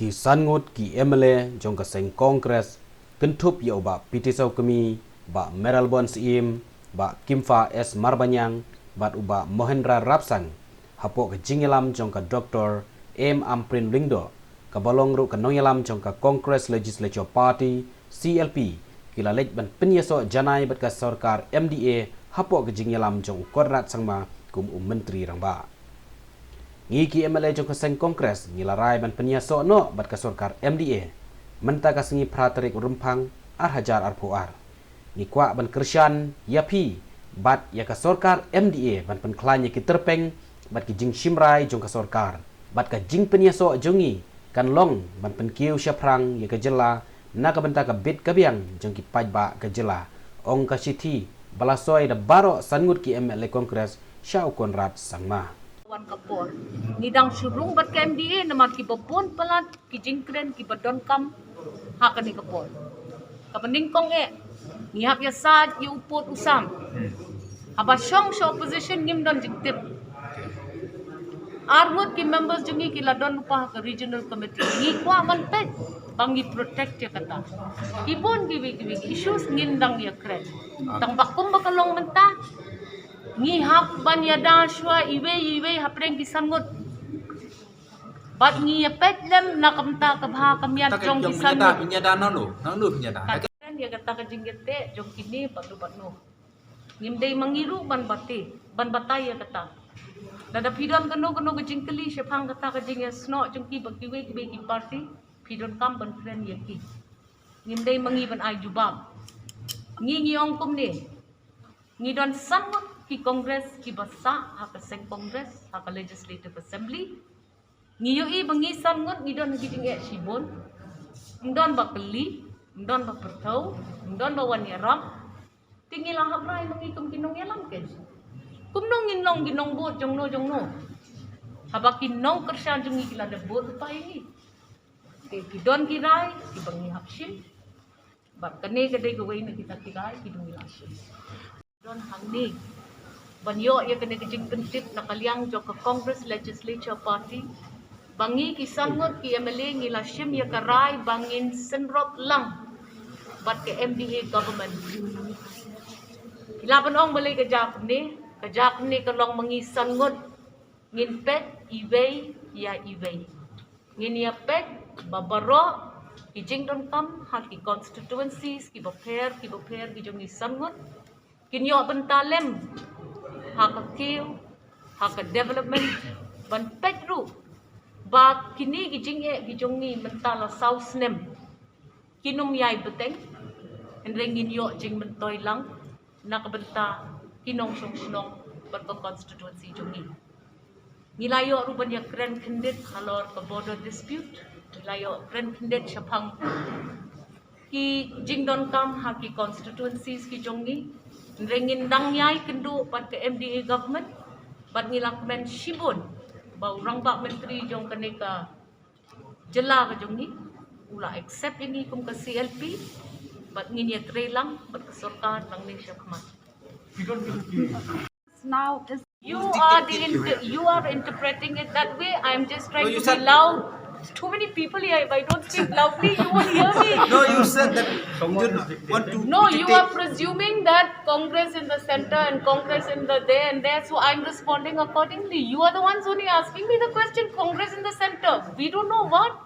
ki ngut ki MLA jong ka seng Congress kentup ya ba pyniasoh kami ba Meralbon Sim ba Kimfa S Marbanyang bat uba Mohendra Rapsang hapo ka jingelam jong ka Dr. M Amprin Lingdo ka balong ru ka nongelam jong ka Congress Legislature Party CLP kila lej ban pyniasoh janai bat ka sorkar MDA hapo ka jingelam jong kodrat sangma kum menteri rangba ngiki MLA jong ka seng Congress ngilarai ban pyniasoh no bat ka sorkar MDA menta ka sengi praterik rumpang ar hajar ar puar ni kwa ban kersyan yapi bat ya ka sorkar MDA ban penklanya ki terpeng bat ki jing shimrai jong ka sorkar bat ka jing pyniasoh jongi kan long ban penkiu syaprang ya ka jylla na ka benta ka bit ka biang jong ki pajba ka jylla ong ka siti balasoi da baro sangut ki MLA Congress Syau Konrad sangma Wan Khubor nidang surung bat ke MDA nama ki bopon pelat ki jingkren ki badon kam hakani Khubor kapening kong ngihap ya sad yu upot usam haba syong opposition ngim don jiktip armut ki members jungi ki ladon upah ke regional committee ngi kwa man pet bangi protect ya kata ibon gibi issues ngindang ya kren tang bakum bakalong menta ngi hap ban yada shwa iwe hapreng kisan ngut bat ngi pet lem nakamta kabha kamyat jong kisan ngut pinyada nanu pinyada kan dia kata ka jinggete jong kini patu ngim dei mangiru ban batai ya kata dada pidon keno ke jingkeli syapang kata ka jing sno jong ki bakiwe ki party pidon kam ban friend ya ki ngim dei mangi ban ai jubab ngi ong kum ni ngi don sangut ki Congress ki basa hak seng Congress hak Legislative Assembly ngiyo i bangisan ngut ngidon giding sibon ndon bakeli ndon ba pertau ndon ba wan yaram tingilah habrai mangikum kinong yalam ke kumnong ginong bot jongno habakin nong kersyan jungi kila de bot pa ini ke kidon kirai ki bangi hapsin bab kene gede gawai na kita kirai kidong ilasin don hangni banyo ya kene kejing pentip nakaliang jo ke Congress Legislature Party bangi kisangot ki MLA ngilashim ya karai bangin senrop lang bat ke MDA government ilaban ong balay kajak ni kalong mangi sangot ngin pet iway ngin ya pet babaro kijing don kam hak ki constituencies ki bapher ki jongi sangot kinyo bentalem hak kiu hak development ban petru ba kini gijongi mentala south nem kinum yai beteng enrengin yo jing mentoy lang nakabenta kinong snong ban constituency jongi nilayo ruban ya grand candidate halor ka border dispute nilayo grand candidate syapang ki jingdon kam haki constituencies ki jongi rengin dangyai kendu pat ke MDA government bat ngilakmen shibon bau rangba menteri jong kaneka jylla ka jongi ula accept ini kum ka CLP bat nginya trelang bat ke sorkar lang ni syakmat now you are interpreting it that way. I am just trying to be loud. Too many people here. If I don't speak loudly, you won't hear me. No, you said that you want to. No, you are presuming that Congress in the center and Congress in the there and there. So I'm responding accordingly. You are the ones only asking me the question. Congress in the center. We don't know what.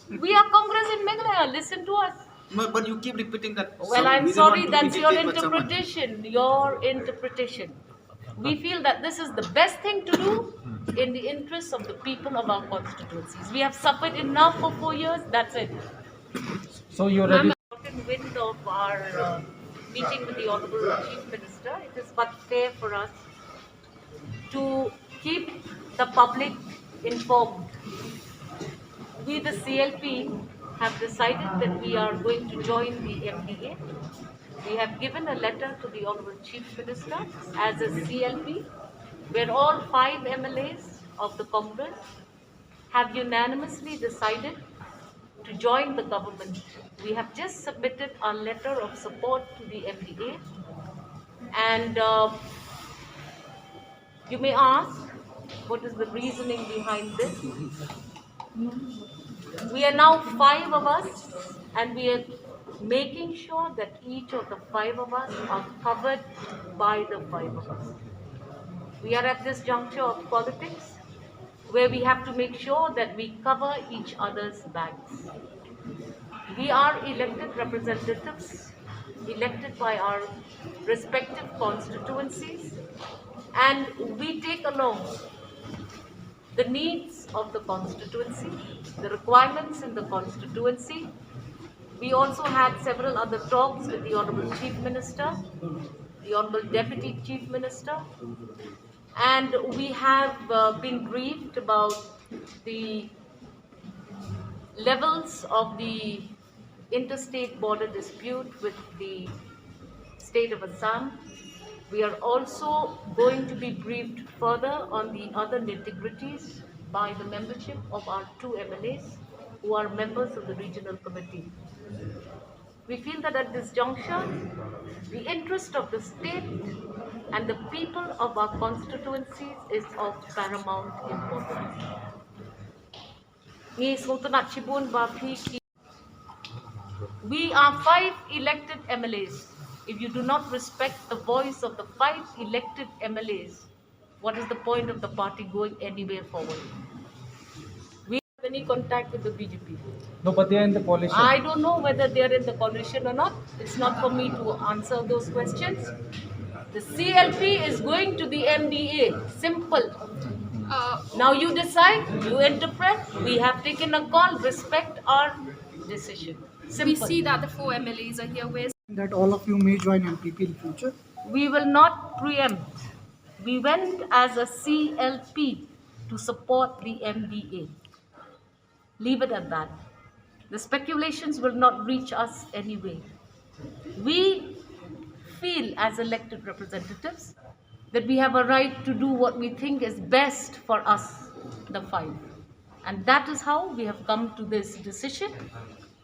We are Congress in Meghalaya. Listen to us. But you keep repeating that. Well, I'm sorry. That's your interpretation. Your interpretation. We feel that this is the best thing to do in the interests of the people of our constituencies. We have suffered enough for 4 years. That's it. So you're ready? Important wind of our meeting with the Honorable Chief Minister. It is but fair for us to keep the public informed. We, the CLP, have decided that we are going to join the MDA. We have given a letter to the Honorable Chief Minister as a CLP, where all 5 MLAs of the Congress have unanimously decided to join the government. We have just submitted our letter of support to the MDA, and you may ask, what is the reasoning behind this? We are now 5 of us, and we are making sure that each of the 5 of us are covered by the 5 of us. We are at this juncture of politics where we have to make sure that we cover each other's backs. We are elected representatives, elected by our respective constituencies, and we take along the needs of the constituency, the requirements in the constituency. We also had several other talks with the Honorable Chief Minister, the Honorable Deputy Chief Minister, and we have been briefed about the levels of the interstate border dispute with the state of Assam. We are also going to be briefed further on the other nitty-gritties by the membership of our 2 MLAs who are members of the regional committee. We feel that at this juncture, the interest of the state and the people of our constituencies is of paramount importance. We are 5 elected MLAs. If you do not respect the voice of the 5 elected MLAs, what is the point of the party going anywhere forward? We have any contact with the BJP. No, but they are in the coalition. I don't know whether they are in the coalition or not. It's not for me to answer those questions. The CLP is going to the MDA. Simple. Now you decide, you interpret. We have taken a call. Respect our decision. Simple. We see that the 4 MLAs are here. Where's that all of you may join MPP in future? We will not preempt. We went as a CLP to support the MDA. Leave it at that. The speculations will not reach us anyway. We feel as elected representatives that we have a right to do what we think is best for us, the 5. And that is how we have come to this decision.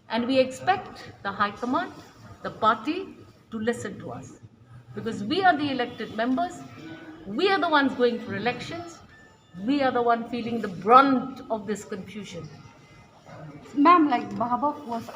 And we expect the High Command, the party, to listen to us. Because we are the elected members, we are the ones going for elections, we are the one feeling the brunt of this confusion. Ma'am, like Bahabaf was